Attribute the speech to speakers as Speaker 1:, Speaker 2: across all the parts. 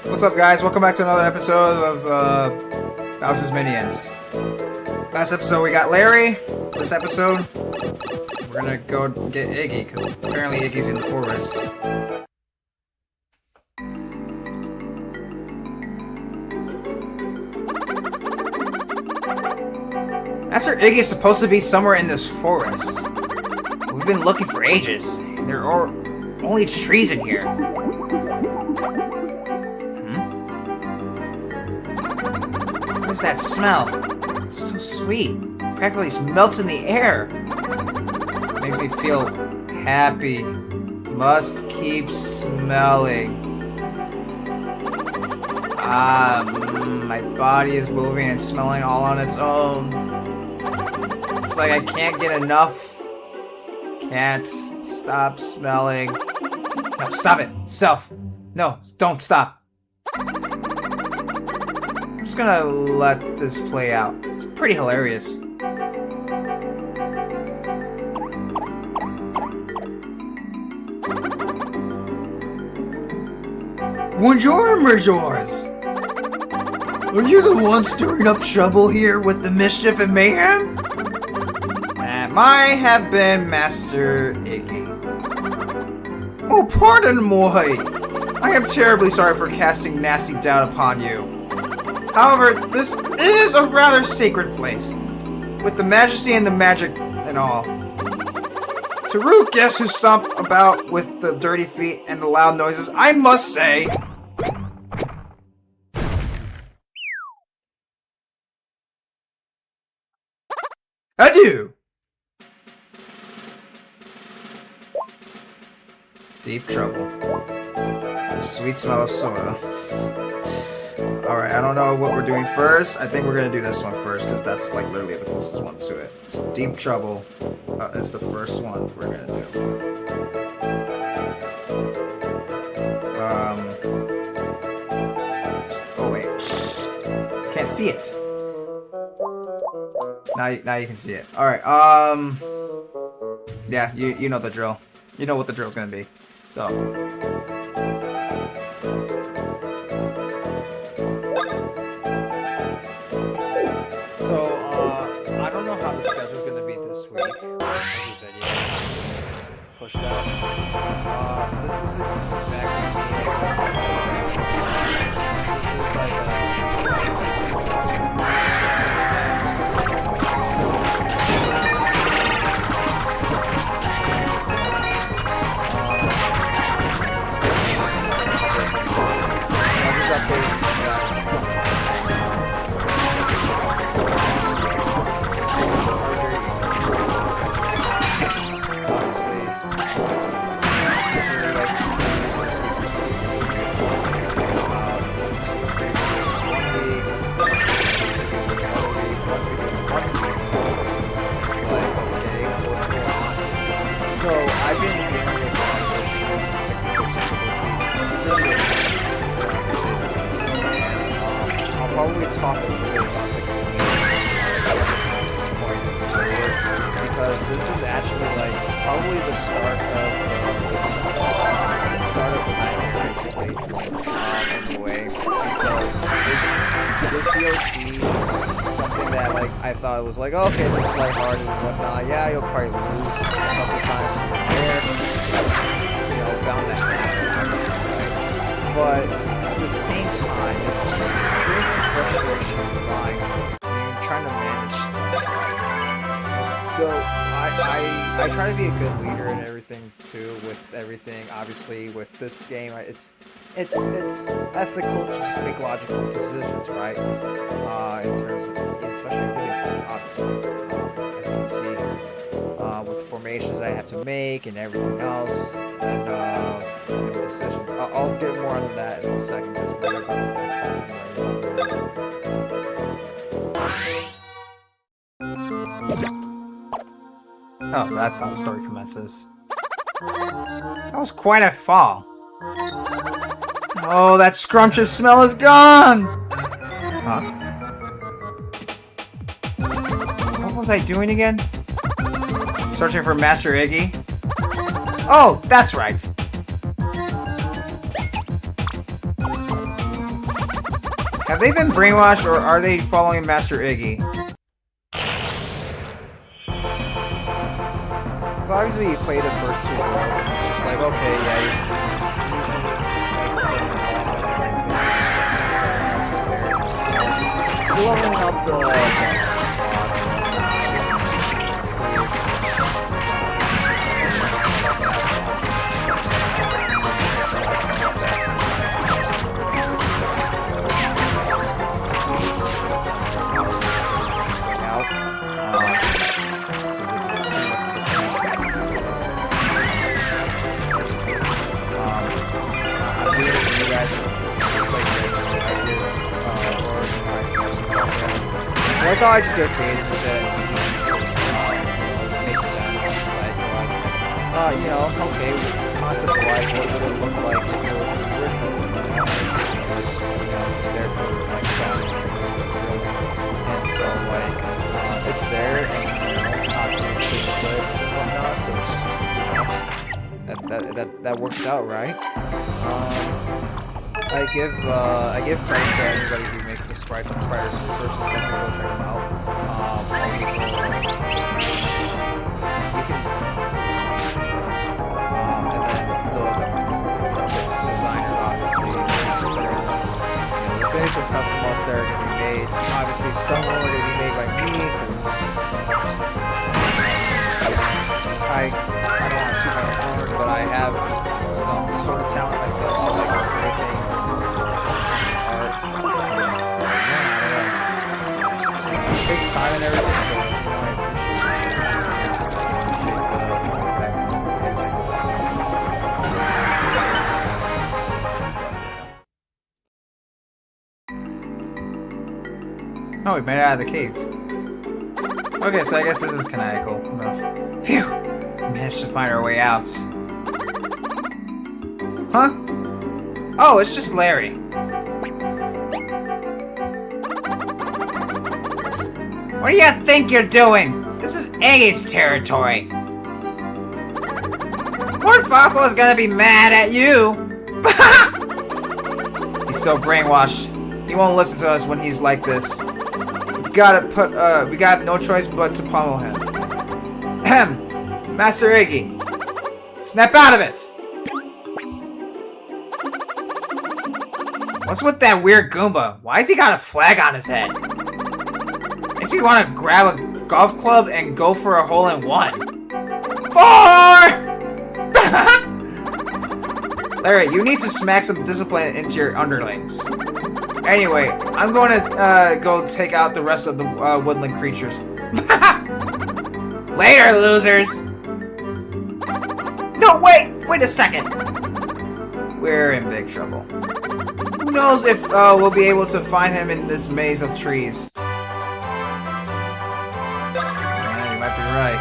Speaker 1: What's up, guys? Welcome back to another episode of Bowser's Minions. Last episode we got Larry. This episode we're gonna go get Iggy, because apparently Iggy's in the forest. Master Iggy is supposed to be somewhere in this forest. We've been looking for ages. There are only trees in here. What is that smell? It's so sweet. Practically melts in the air. Makes me feel happy. Must keep smelling. My body is moving and smelling all on its own. It's like I can't get enough. Can't stop smelling. No, stop it. Self. No, don't stop. I'm just gonna let this play out. It's pretty hilarious.
Speaker 2: Bonjour, Majors! Are you the one stirring up trouble here with the mischief and mayhem?
Speaker 1: That might have been Master Iggy.
Speaker 2: Oh, pardon, moi!
Speaker 1: I am terribly sorry for casting nasty doubt upon you. However, this is a rather sacred place, with the majesty and the magic and all. To rude guests who stomp about with the dirty feet and the loud noises, I must say... adieu! Deep trouble. The sweet smell of soda. Alright, I don't know what we're doing first. I think we're gonna do this one first, because that's like literally the closest one to it. So deep trouble is the first one we're gonna do. Oh wait. Can't see it. Now you can see it. Alright, yeah, you know the drill. You know what the drill's gonna be. So I don't know how the schedule's gonna be this week. Every video is pushed out. This isn't exactly this is like so I've been dealing with a lot of issues and technical difficulties, to say the least, and I'll probably talk a little bit about the game at this point forward, because this is actually like probably the start of the nightmare, basically, in a way, because this DLC is something that like I thought it was like, okay, this is lighthearted and whatnot. Yeah, you'll probably lose a couple times here and there. That's, bound to happen, obviously, right? But at the same time, it just brings the frustration of mind when you're trying to manage stuff. So I try to be a good leader and everything too. With everything, obviously, with this game, it's ethical to just make logical decisions, right? In terms of, especially in video games, obviously, as you can see here, with formations I have to make and everything else, and decisions. I'll get more into that in a second, because we're about to get a cutscene right now. Oh, that's how the story commences. That was quite a fall. Oh, that scrumptious smell is gone! Huh? What was I doing again? Searching for Master Iggy? Oh, that's right.
Speaker 2: Have they been brainwashed, or are they following Master Iggy?
Speaker 1: Well, obviously you play the first 2 worlds, and it's just like, okay, yeah, you should blowing up the spots and I thought I'd just go creative with it, because it makes sense side-wise. You know, okay, concept-wise, what would it look like if it was an original? So it's just, you know, it's just there for, like, fun, and so, like, it's there, and, you know, obviously it's taking clips and whatnot, so it's just, you know, that works out, right? I give credit to everybody who makes the sprites and spiders and resources. Definitely go check them out. You can, and then the designers obviously. There's going to be some custom mods that are going to be made. Obviously, some more are going to be made by me because I don't want to toot my own horn, but I have some sort of talent myself to like create things. It takes time and everything, so you know, I appreciate the feedback on
Speaker 2: Oh, we made it out of the cave. Okay, so I guess this is canonical enough. Phew! We managed to find our way out. Huh? Oh, it's just Larry. What do you think you're doing? This is Iggy's territory. Lord Fawful is gonna be mad at you. He's still brainwashed. He won't listen to us when he's like this. We gotta have no choice but to pummel him. Ahem. Master Iggy. Snap out of it! What's with that weird Goomba? Why's he got a flag on his head? Makes me want to grab a golf club and go for a hole-in-one. 4! Larry, you need to smack some discipline into your underlings. Anyway, I'm going to go take out the rest of the woodland creatures. Later, losers! No, wait a second. We're in big trouble. Who knows if we'll be able to find him in this maze of trees. Yeah, you might be right.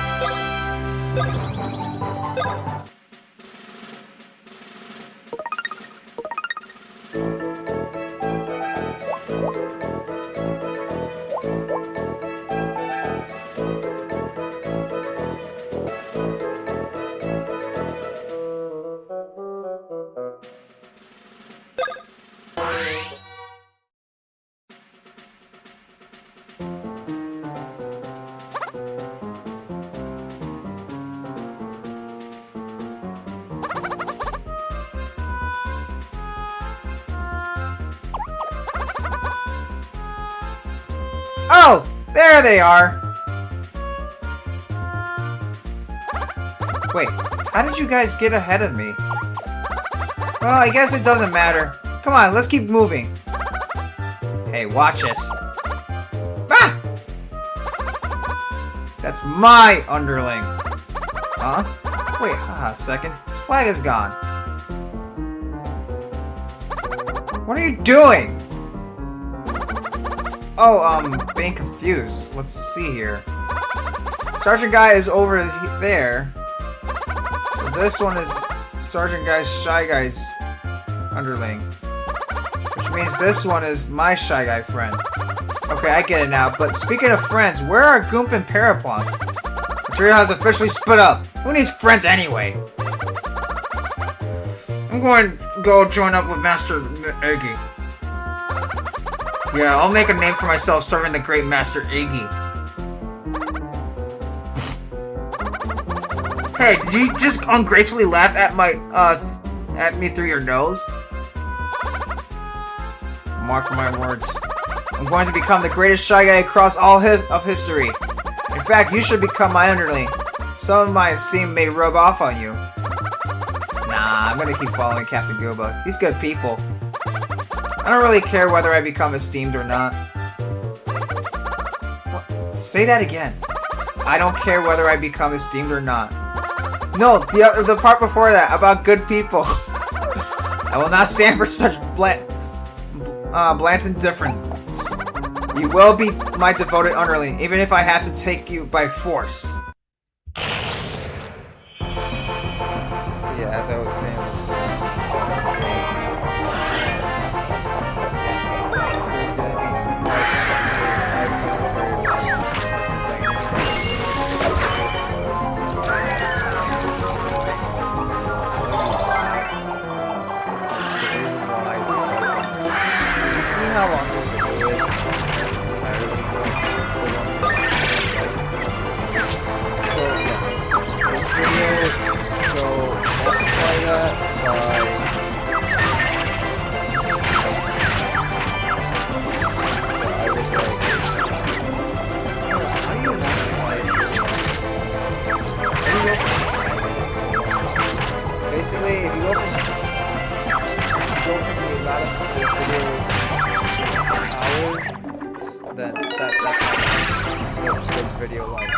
Speaker 2: Oh, there they are. Wait, how did you guys get ahead of me? Well, I guess it doesn't matter. Come on, let's keep moving. Hey, watch it. Ah! That's my underling. Huh? Wait, a second. His flag is gone. What are you doing? Oh, being confused. Let's see here. Sergeant Guy is over there. So this one is Sergeant Guy's Shy Guy's underling. Which means this one is my Shy Guy friend. Okay, I get it now. But speaking of friends, where are Goomp and Paraplunk? The trio has officially split up. Who needs friends anyway? I'm going to go join up with Master Eggy. Yeah, I'll make a name for myself serving the great master Iggy. Hey, did you just ungracefully laugh at me through your nose? Mark my words. I'm going to become the greatest Shy Guy across all of history. In fact, you should become my underling. Some of my esteem may rub off on you. Nah, I'm gonna keep following Captain Goomba. He's good people. I don't really care whether I become esteemed or not. What? Say that again. I don't care whether I become esteemed or not. No, the part before that, about good people. I will not stand for such blatant indifference. You will be my devoted underling, even if I have to take you by force. So
Speaker 1: yeah, as I was saying before, this game, there's gonna be some live commentary about how long this video is entirely so yeah, this video, so multiply that by so I would like how do you multiply it? Basically if you go from the amount of this video hours, then that's this video like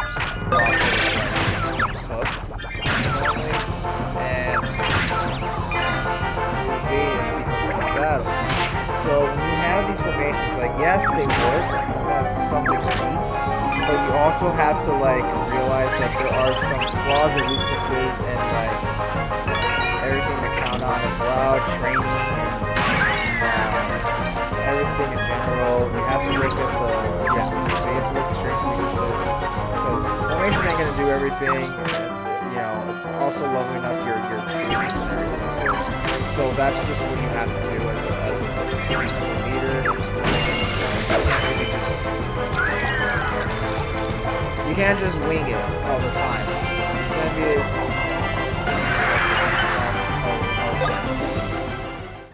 Speaker 1: took normally, and B is because of these battles. So when you have these formations, like yes, they work to some degree, but you also have to like realize that there are some flaws and weaknesses and like everything to count on as well, training and just everything in general. You have to look at so you have to look at strengths and weaknesses because formation ain't gonna do everything, and you know it's also leveling up your troops and everything too. So that's just what you have to do as a leader. You can't just wing it all the time. It's gonna be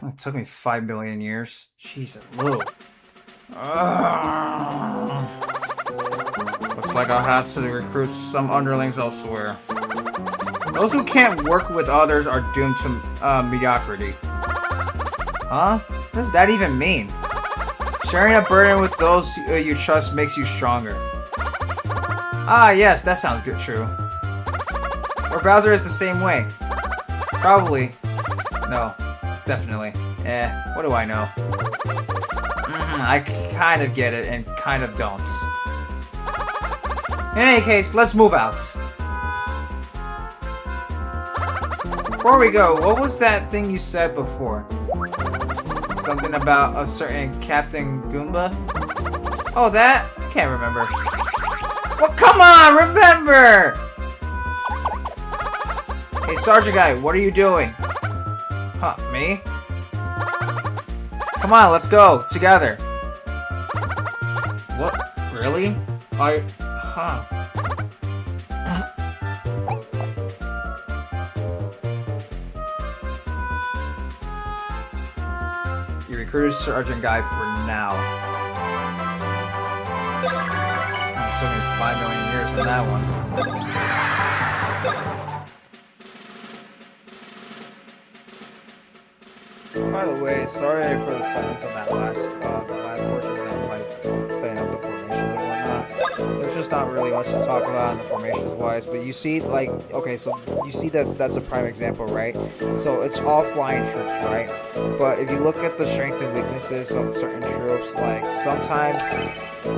Speaker 2: it took me 5 billion years. Jesus, whoa. Looks like I'll have to recruit some underlings elsewhere. Those who can't work with others are doomed to mediocrity. Huh? What does that even mean? Sharing a burden with those you trust makes you stronger. Ah, yes, that sounds good, true. Or Bowser is the same way. Probably. No. Definitely. What do I know? I kind of get it and kind of don't. In any case, let's move out. Before we go, what was that thing you said before? Something about a certain Captain Goomba? Oh, that? I can't remember. Well, come on, remember! Hey, Sergeant Guy, what are you doing? Huh, me? Come on, let's go, together. What? Really? Huh. You recruited Sergeant Guy for now. It took me 5 million years on that one.
Speaker 1: By the way, sorry for the silence on that last portion when I'm like setting up the formations and whatnot. There's just not really much to talk about in the formations wise, but you see, like, okay, so you see that's a prime example, right? So it's all flying troops, right? But if you look at the strengths and weaknesses of certain troops, like sometimes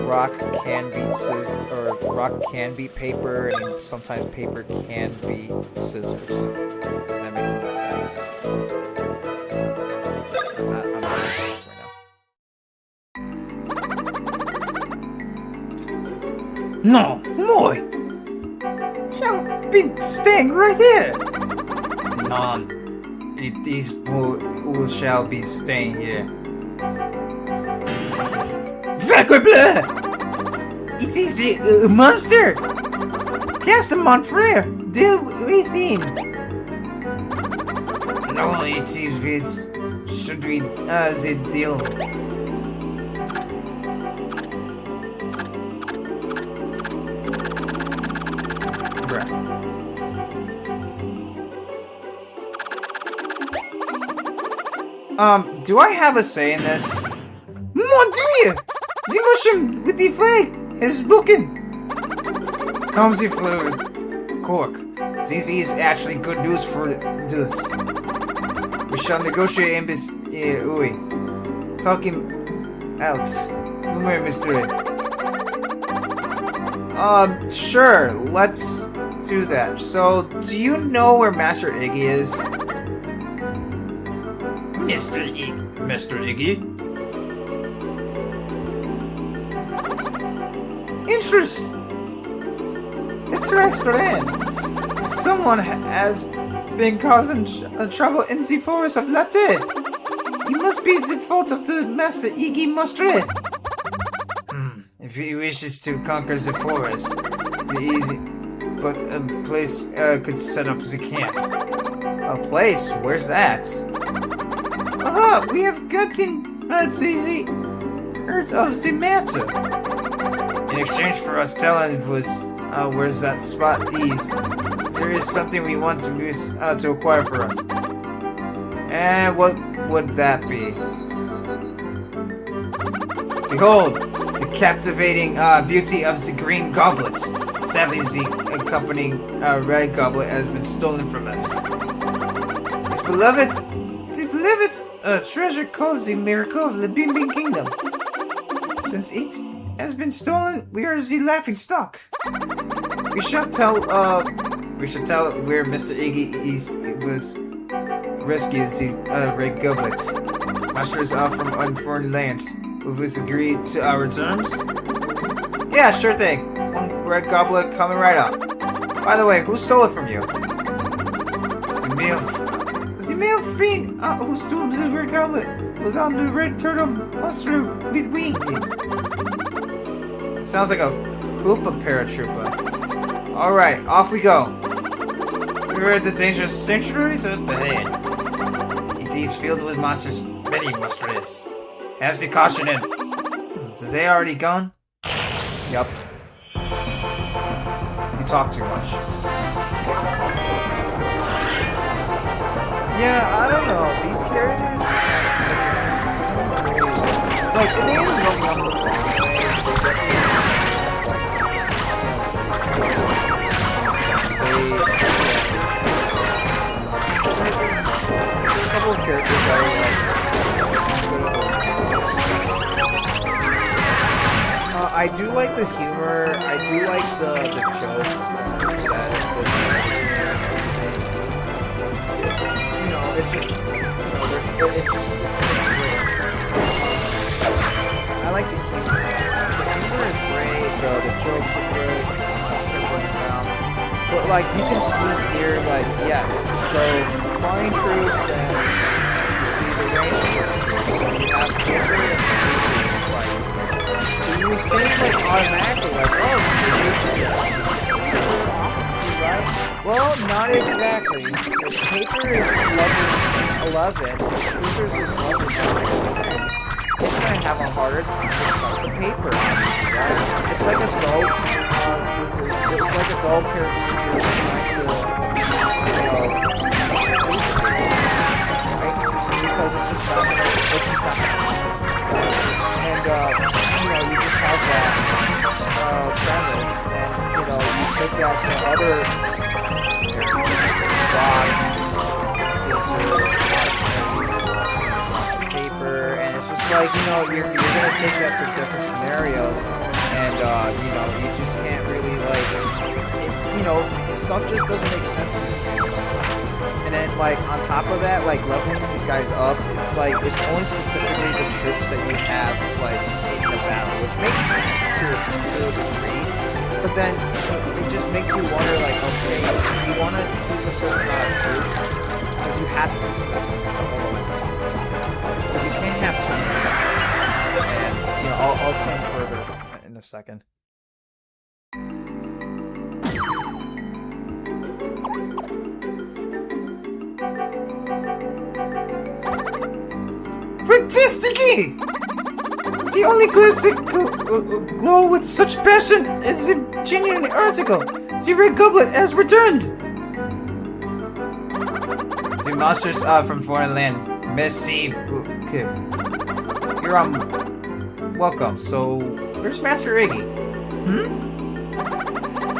Speaker 1: rock can beat scissors, or rock can beat paper, and sometimes paper can beat scissors. If that makes any sense.
Speaker 2: No, Moy! Shall be staying right here! None. It is who shall be staying here. Sacre bleu! It is a monster! Cast him on fire! Deal with him! No, it is this. Should we, the deal? Bruh. Do I have a say in this? Mon Dieu! The mushroom with the flag has spoken! Comes the flowers. Cork. This is actually good news for us. We shall negotiate in this. Talking out. Humor, Mr. Sure. Let's do that. So, do you know where Master Iggy is? Mr. Iggy? Interesting. Someone has been causing trouble in the forest of Latte. It must be the fault of the Master Iggy Monster. If he wishes to conquer the forest, the easy, but a place could set up the camp. A place? Where's that? Aha! We have gotten the earth of the matter. In exchange for us telling us where's that spot is, there is something we want to acquire for us. And what would that be? Behold, the captivating beauty of the green goblet. Sadly, the accompanying red goblet has been stolen from us. This beloved treasure called the miracle of the Bing Bing Kingdom. Since it has been stolen, we are the laughing stock. We shall tell where Mr. Iggy was rescued the red goblet. Masters are from unforeign lands. Will you agree to our terms? Yeah, sure thing. One red goblet coming right up. By the way, who stole it from you? The male fiend who stole the red goblet was on the red turtle monster with wings. Sounds like a Koopa paratrooper. Alright, off we go. We're at the dangerous sanctuaries at the head. It is filled with monsters, many monsters. Have the caution in. So they already gone?
Speaker 1: Yup.
Speaker 2: You talk too much.
Speaker 1: Yeah, I don't know. These characters, like they didn't run me off the wrong way. A couple of characters that are like. I do like the humor. I do like the jokes that are said. You know, it's just, you know, it's great. I like the humor. The humor is great. The jokes are good. Circling around. But like you can see here, like yes, so flying troops and you see the range troops here. So you have Paper and Scissors fighting. So you would think like automatically like, oh, Scissors is obviously, right? Well, not exactly. Because Paper is level 11, Scissors is level 9. It's gonna have a harder time to fight the Paper, obviously, right? It's like a dull scissors. It's like a dull pair of scissors trying to, right? Because it's just not gonna. And you just have that premise, and you take that to other rock, scissors, paper, and it's just like you're gonna take that to different scenarios, and you just can't really stuff just doesn't make sense in these games sometimes. And then on top of that, leveling these guys up, it's only specifically the troops that you have in the battle, which makes sense to a degree. But then it just makes you wonder, okay, if you want to keep a certain amount of troops, because you have to dismiss some of them at some point. Because you can't have too many. And
Speaker 2: I'll explain further in a second. Fantastic! The only glass that glow with such passion is a genuine article. The red goblet has returned. The monsters from foreign land, Messy Kip. You're welcome. So, where's Master Iggy?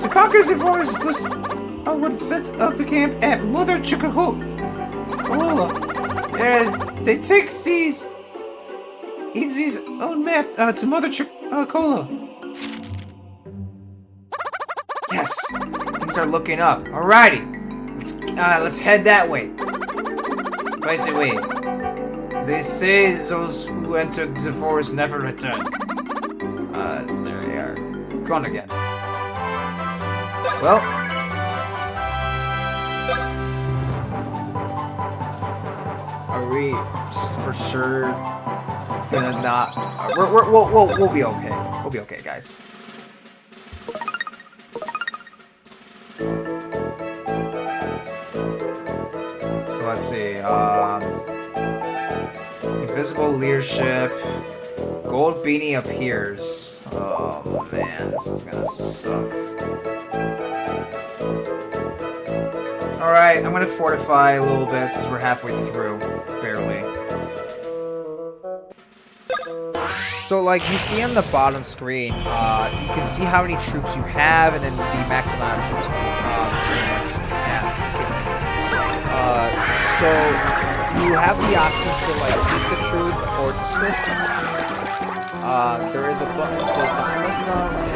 Speaker 2: To conquer the forest would set up a camp at Mother Chicago. They take these. Eats his own map to Mother Cola. Yes, things are looking up. Alrighty, let's head that way. By the way, they say those who enter the forest never return. There they are, gone again. Well, are we for sure? Gonna not. We'll be okay. We'll be okay, guys. So let's see. Invisible leadership. Gold beanie appears. Oh man, this is gonna suck. All right, I'm gonna fortify a little bit since we're halfway through, barely. So, like, you see on the bottom screen, you can see how many troops you have, and then the max amount of troops you pretty much have. So, you have the option to, like, keep the troop or dismiss them, obviously. There is a button to dismiss them, and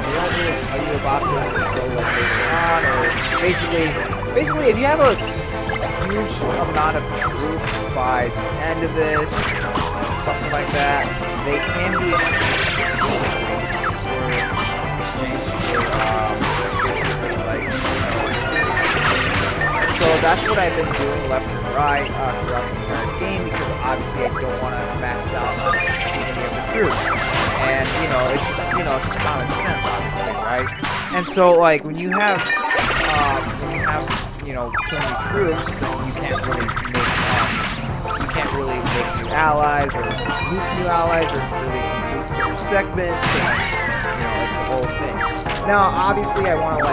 Speaker 2: they don't really tell you about this until, like, later on, or basically, if you have a huge amount of troops by the end of this, something like that, they can be exchanged for basically like experience. So that's what I've been doing left and right throughout the entire game, because obviously I don't want to max out on too many of the troops, and it's just common sense, obviously, right? And so like when you have too many troops, then you can't really make new allies or loot new allies or really complete certain segments, and it's a whole thing. Now obviously I want to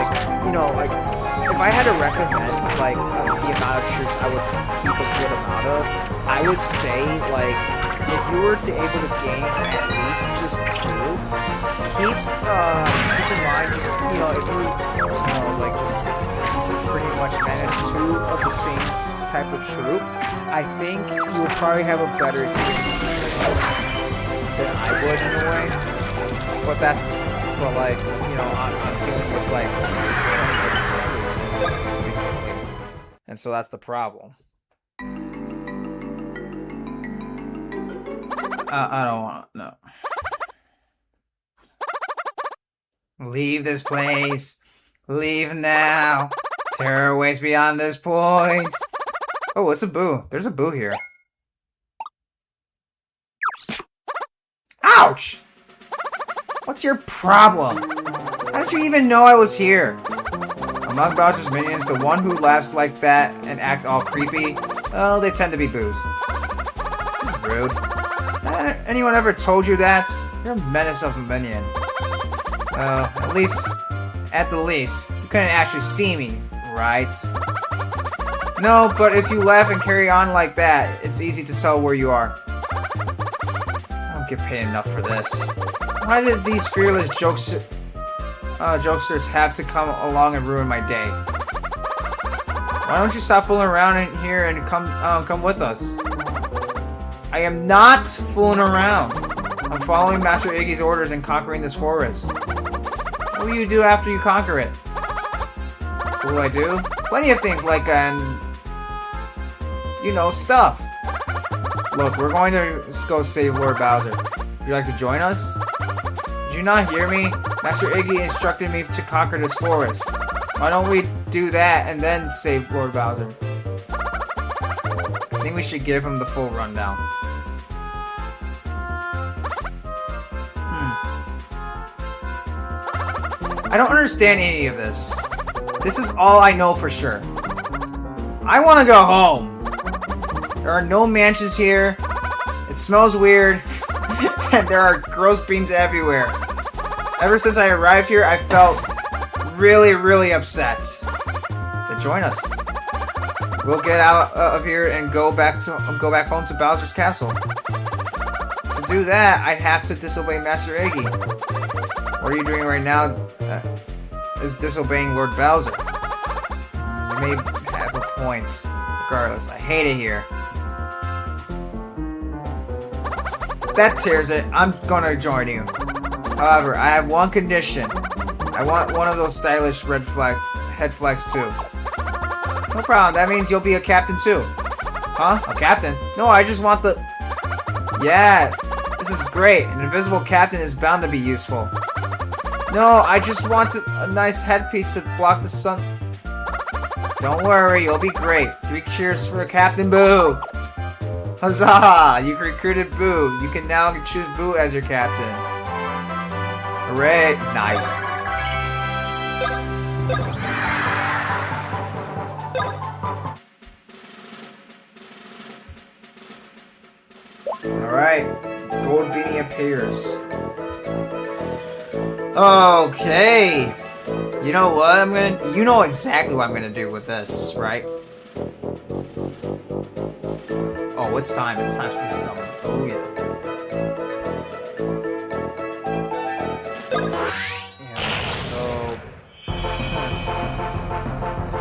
Speaker 2: if I had to recommend the amount of troops I would keep a good amount of, I would say if you were to able to gain at least just 2, keep in mind just if you just pretty much manage 2 of the same type of troop, I think you would probably have a better team than I would in a way. But I'm dealing with troops basically, and so that's the problem. I don't want no. Leave this place. Leave now. Terror waits beyond this point. Oh, it's a boo. There's a boo here. Ouch! What's your problem? How did you even know I was here? Among Bowser's minions, the one who laughs like that and act all creepy, well, they tend to be boos. Rude. Has anyone ever told you that? You're a menace of a minion. At the least, you couldn't actually see me, right? No, but if you laugh and carry on like that, it's easy to tell where you are. I don't get paid enough for this. Why did these fearless jokesters have to come along and ruin my day? Why don't you stop fooling around in here and come with us? I am not fooling around. I'm following Master Iggy's orders and conquering this forest. What will you do after you conquer it? What will I do? Plenty of things like, stuff. Look, we're going to go save Lord Bowser. Would you like to join us? Did you not hear me? Master Iggy instructed me to conquer this forest. Why don't we do that and then save Lord Bowser? I think we should give him the full rundown. I don't understand any of this. This is all I know for sure. I want to go home. There are no mansions here. It smells weird. And there are gross beans everywhere. Ever since I arrived here, I felt really, really upset. Then join us. We'll get out of here and go back home to Bowser's Castle. To do that, I'd have to disobey Master Iggy. What are you doing right now is disobeying Lord Bowser. You may have a point. Regardless, I hate it here. That tears it. I'm gonna join you. However, I have one condition. I want one of those stylish head flags too. No problem. That means you'll be a captain too. Huh? A captain? No, I just want the... Yeah, this is great. An invisible captain is bound to be useful. No, I just want a nice headpiece to block the sun. Don't worry, you'll be great. 3 cheers for Captain Boo. Huzzah! You've recruited Boo. You can now choose Boo as your captain. Hooray! Nice. Alright. Gold Beanie appears. Okay. You know what you know exactly what I'm gonna do with this, right? Oh, it's time. It's time for summer. Oh, yeah.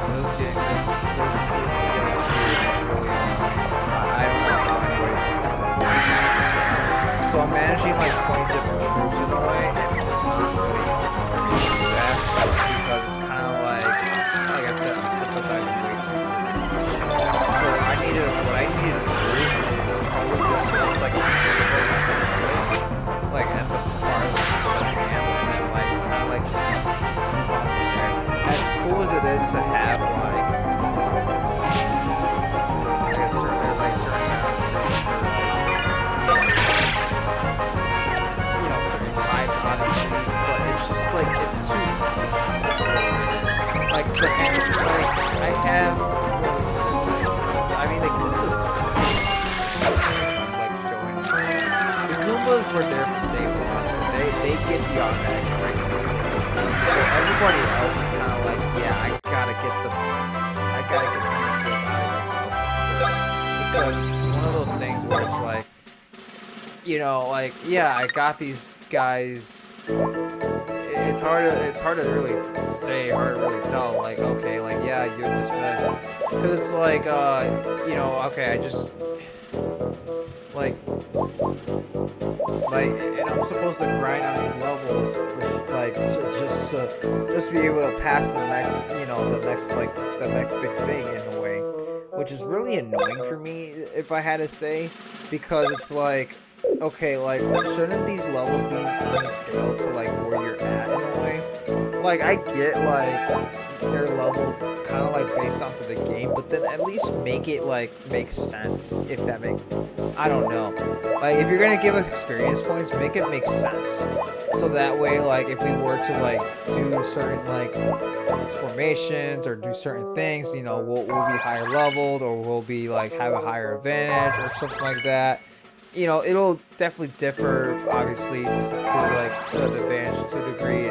Speaker 2: So this game, this DLC is really I don't know how anybody's supposed to do it. So I'm managing like 20 different troops in a way, and it's not really helpful for me to do that because it's kind of like I said, I'm sympathizing way too much. So what I need to do is always dismiss like at the part that I am, and then like kind of like just move on from there. As cool as it is to have like certain amount of troops for certain type, honestly, but it's just like it's too much. Like the I have I mean the Goombas can stay like showing the Goombas were there from day one, so they get the automatic right to stay. But everybody else is kinda like, yeah, I gotta get the because it's one of those things where it's like, like, yeah, I got these guys. It's hard to really say, hard to really tell. Like, okay, like, yeah, you're dismissed, because it's like, okay, I just and I'm supposed to grind on these levels, to just be able to pass the next, the next big thing in a way, which is really annoying for me, if I had to say, because it's like, okay, like, shouldn't these levels be on scale to, like, where you're at in a way? Like, I get, like, they're leveled kind of, like, based onto the game, but then at least make it, like, make sense, if that makes... I don't know. Like, if you're gonna give us experience points, make it make sense. So that way, like, if we were to, like, do certain, like, formations or do certain things, we'll be higher leveled, or we'll be, like, have a higher advantage or something like that. It'll definitely differ, obviously, to an advantage to a degree.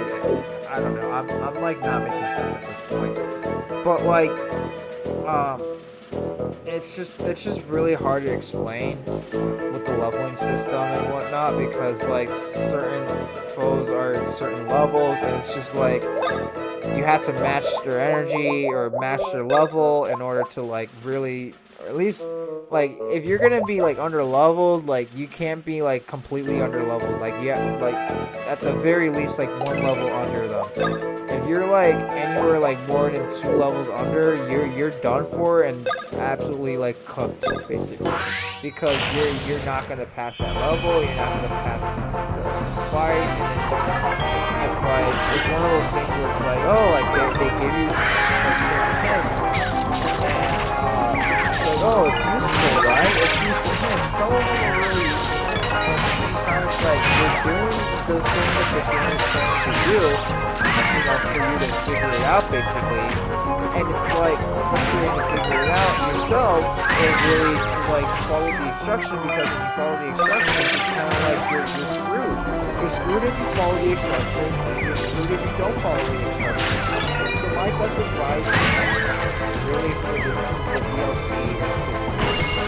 Speaker 2: I don't know. I'm like not making sense at this point. But like, it's just really hard to explain with the leveling system and whatnot, because like certain foes are at certain levels, and it's just like you have to match their energy or match their level in order to like really, or at least. Like, if you're gonna be, like, under-leveled, like, you can't be, like, completely under-leveled. Like, you have, like, at the very least, like, 1 level under them. If you're, like, anywhere, like, more than 2 levels under, you're done for and absolutely, like, cooked, basically. Because you're not gonna pass that level, you're not gonna pass the fight, and then it's, like, it's one of those things where it's, like, oh, like, they give you, like, certain hints, and, it's like, oh, it's useful, right? It's useful hints. Some of them are really useful hints, but at the same time,
Speaker 1: it's like you're doing the thing that the game is trying to do, for you to figure it out, basically. And it's like frustrating to figure it out yourself, and really to like follow the instructions, because when you follow the instructions, it's kind of like you're screwed. You're screwed if you follow the instructions, and you're screwed if you don't follow the instructions. So my best advice, really, for the DLC is to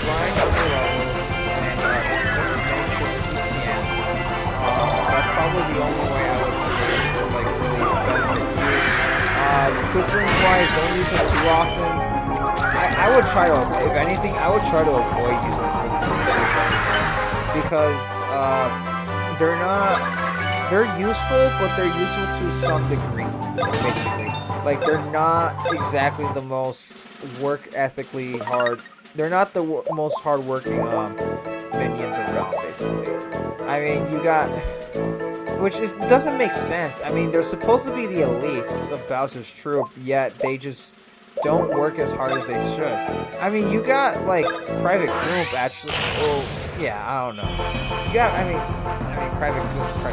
Speaker 1: grind out the levels and dismiss as many tricks as you can. That's probably the only way I would say is to like really benefit you. Quick rings wise, don't use them too often. I would try to, if anything, I would try to avoid using quick rings because they're useful, but they're useful to some degree, basically. Like, they're not exactly the most ethically hard. They're not the most hard-working minions around, basically. I mean, you got... Which doesn't make sense. I mean, they're supposed to be the elites of Bowser's troop, yet they just don't work as hard as they should. I mean, you got, like, Private Goomba, actually... Oh, yeah, I don't know. You got, I mean, Private Goomba.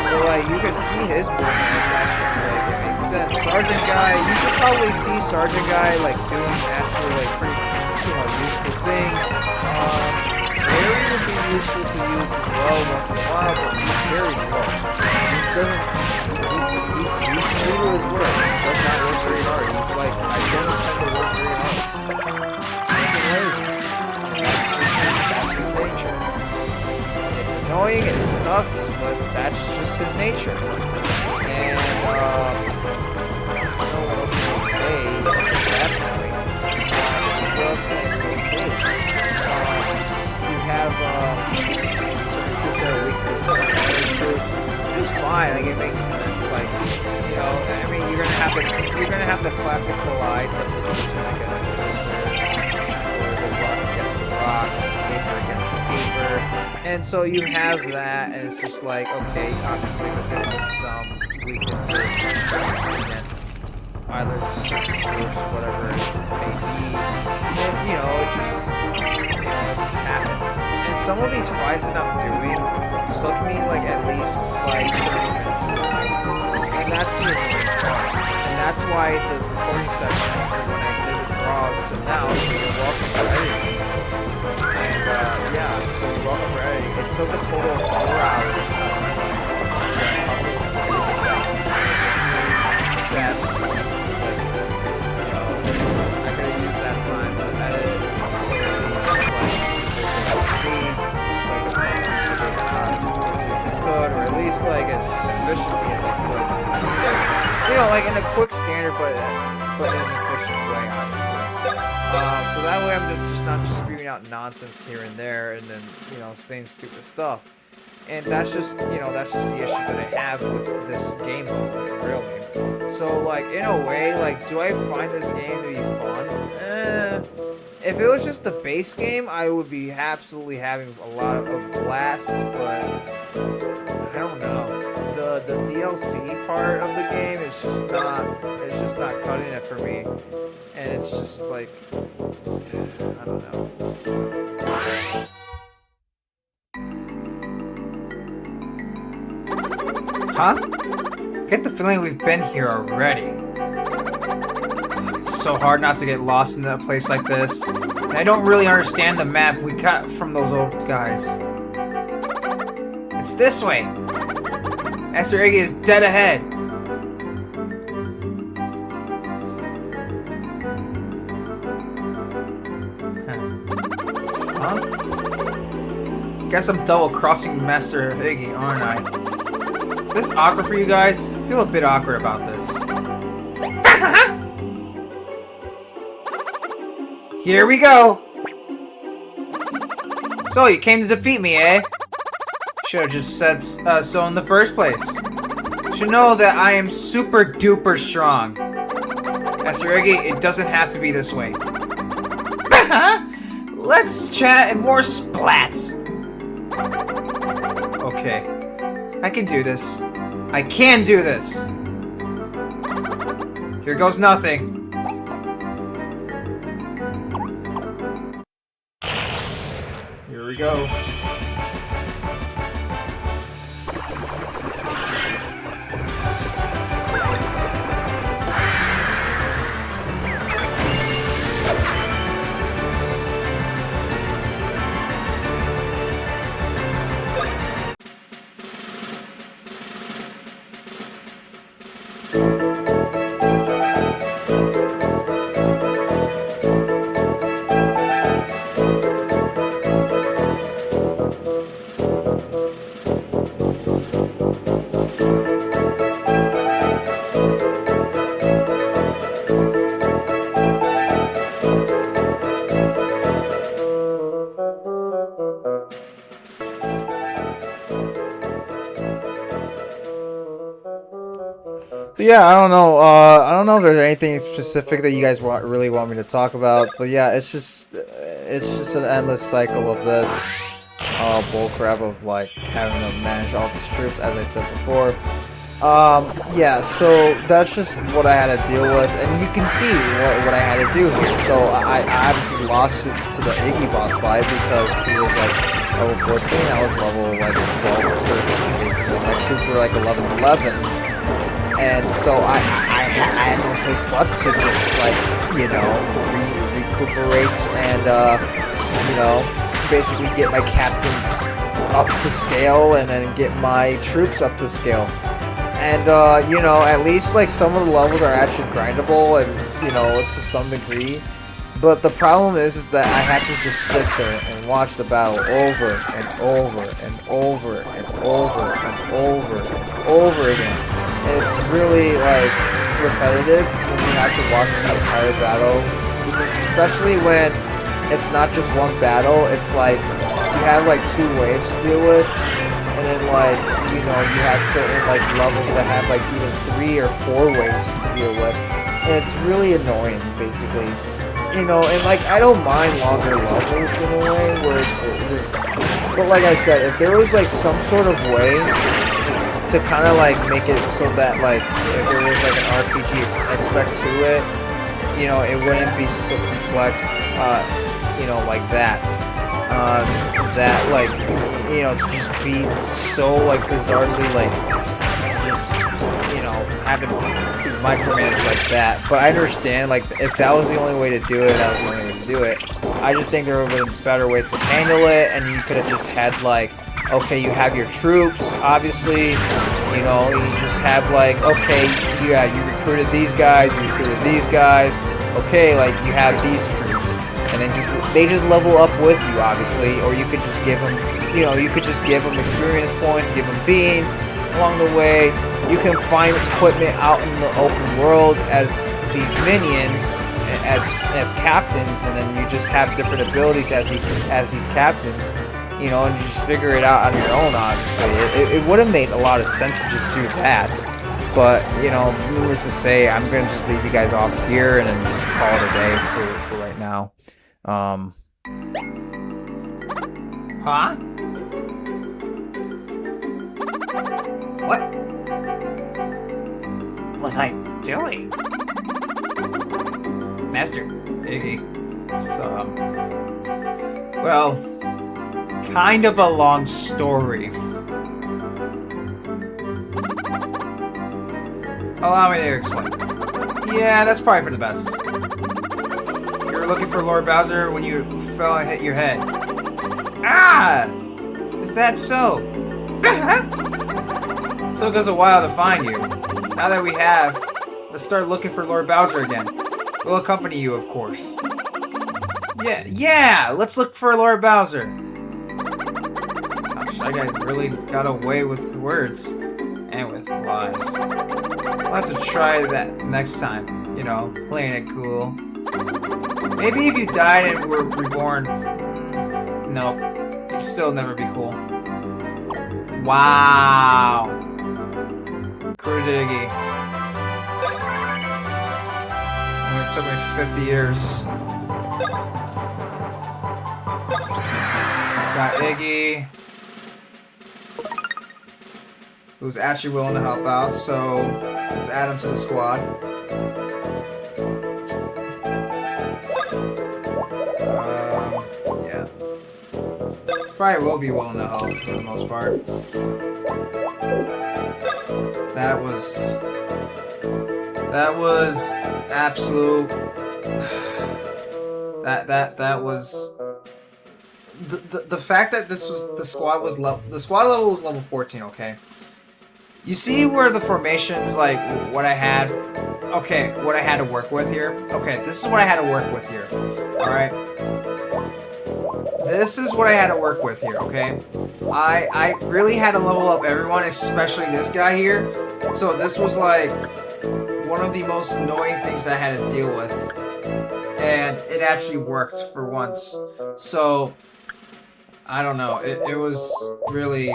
Speaker 1: But, like, you can see his movements, actually, like, it makes sense. Sergeant Guy, you could probably see Sergeant Guy, like, doing, actually, like, pretty, useful things. Larry would be useful to use as well once in a while, but he's very slow. He's true to his word. He does not work very hard. He's like, I don't intend to work very hard. He's lazy. That's his nature. It's annoying, it sucks, but that's just his nature. And, I don't know what else can I say at that point. What else can I really say? You have certain troops that are weak to certain troops. It's fine, like it makes sense. Like, I mean, you're gonna have the classic collides of the scissors against the scissors, or the rock against the rock, paper against the paper, and so you have that, and it's just like, okay, obviously there's gonna be some weaknesses and strengths against either certain troops, whatever it may be, and it just happens. And some of these fights that I'm doing took me like at least like 30 minutes to do. And that's the annoying part. And that's why the recording session when I did it raw to now, so you're welcome for editing. And yeah, so you're welcome for editing. It took a total of 4 hours out of my life. Sad. I could have used that time to edit so I could make it as quickly as I could, or at least like as efficiently as I could. Like in a quick standard, but in an efficient way, obviously. So that way I'm just not just spewing out nonsense here and there, and then saying stupid stuff. And that's just the issue that I have with this game mode, really. So like in a way, like, do I find this game to be fun? If it was just the base game, I would be absolutely having a lot of blasts, but I don't know. The DLC part of the game is just not cutting it for me. And it's just like, I don't know.
Speaker 2: Huh? I get the feeling we've been here already. It's so hard not to get lost in a place like this. And I don't really understand the map we got from those old guys. It's this way! Esther Iggy is dead ahead! Huh? Guess I'm double-crossing Master Iggy, aren't I? Is this awkward for you guys? I feel a bit awkward about this. Here we go! So, you came to defeat me, eh? Should've just said so in the first place. Should know that I am super duper strong. Master Iggy, it doesn't have to be this way. Let's chat and more splats! Okay. I can do this. I can do this! Here goes nothing. we go. So yeah, I don't know. I don't know if there's anything specific that you guys really want me to talk about, but yeah, it's just an endless cycle of this bullcrap of like having to manage all these troops, as I said before. Yeah, so that's just what I had to deal with, and you can see what I had to do here. So I obviously lost it to the Iggy boss fight because he was like level 14, I was level like 12 or 13 basically. My troops were like 11, 11. And so I had no choice but to just, like, you know, recuperate and, you know, basically get my captains up to scale and then get my troops up to scale. And, you know, at least, like, some of the levels are actually grindable and, you know, to some degree. But the problem is that I have to just sit there and watch the battle over and over and over and over and over and over again. And it's really, like, repetitive when you have to watch an entire battle sequence, especially when it's not just one battle. It's like you have like 2 waves to deal with, and then like, you know, you have certain like levels that have like even 3 or 4 waves to deal with, and it's really annoying, basically. You know, and like I don't mind longer levels in a way where there's, but like I said, if there was like some sort of way to kind of like make it so that like if there was like an RPG aspect to it, you know, it wouldn't be so complex, you know, like that. So that like, you know, to just be so like bizarrely like just, you know, have to micromanage like that. But I understand, like, if that was the only way to do it, that was the only way to do it. I just think there would have been better ways to handle it, and you could have just had like, okay, you have your troops, obviously, you know, you just have like, okay, yeah, you recruited these guys, okay, like you have these troops, and then they just level up with you, obviously, or you could just give them, you know, you could just give them experience points, give them beans along the way. You can find equipment out in the open world as these minions, as captains, and then you just have different abilities as these captains. You know, and you just figure it out on your own, obviously. It would have made a lot of sense to just do that. But, you know, needless to say, I'm going to just leave you guys off here and then just call it a day for right now. Huh? What was I doing? Master Iggy. It's, well, kind of a long story. Allow me to explain. Yeah, that's probably for the best. You were looking for Lord Bowser when you fell and hit your head. Ah! Is that so? So it goes a while to find you. Now that we have, let's start looking for Lord Bowser again. We'll accompany you, of course. Yeah, let's look for Lord Bowser. Gosh, I really got away with words. And with lies. We'll have to try that next time. You know, playing it cool. Maybe if you died and were reborn. Nope. You'd still never be cool. Wow. Kurudigi. Only took me 50 years. Got Iggy, who's actually willing to help out, so let's add him to the squad. Yeah. probably will be willing to help for the most part. That was absolute. That was the fact that this was the squad level was level 14. Okay, you see where the formations like what I had. Okay, what I had to work with here. Okay, this is what I had to work with here. All right. This is what I had to work with here, okay? I really had to level up everyone, especially this guy here. So this was like one of the most annoying things that I had to deal with. And it actually worked for once. So, I don't know. It was really...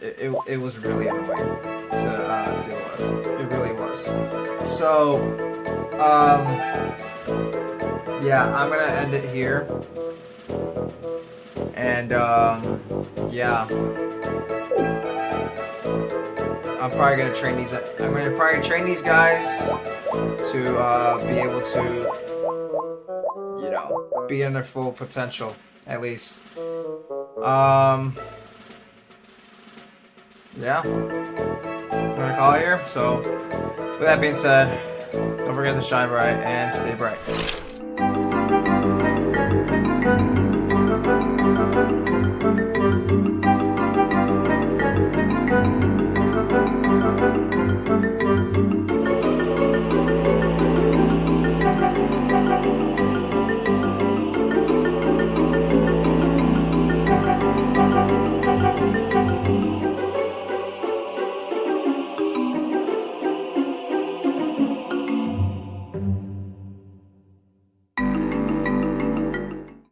Speaker 2: It was really annoying to deal with. It really was. So, yeah, I'm gonna end it here. And, yeah. I'm probably gonna train these. I'm gonna probably train these guys to be able to, you know, be in their full potential, at least. Yeah. I'm gonna call it here. So, with that being said, don't forget to shine bright and stay bright.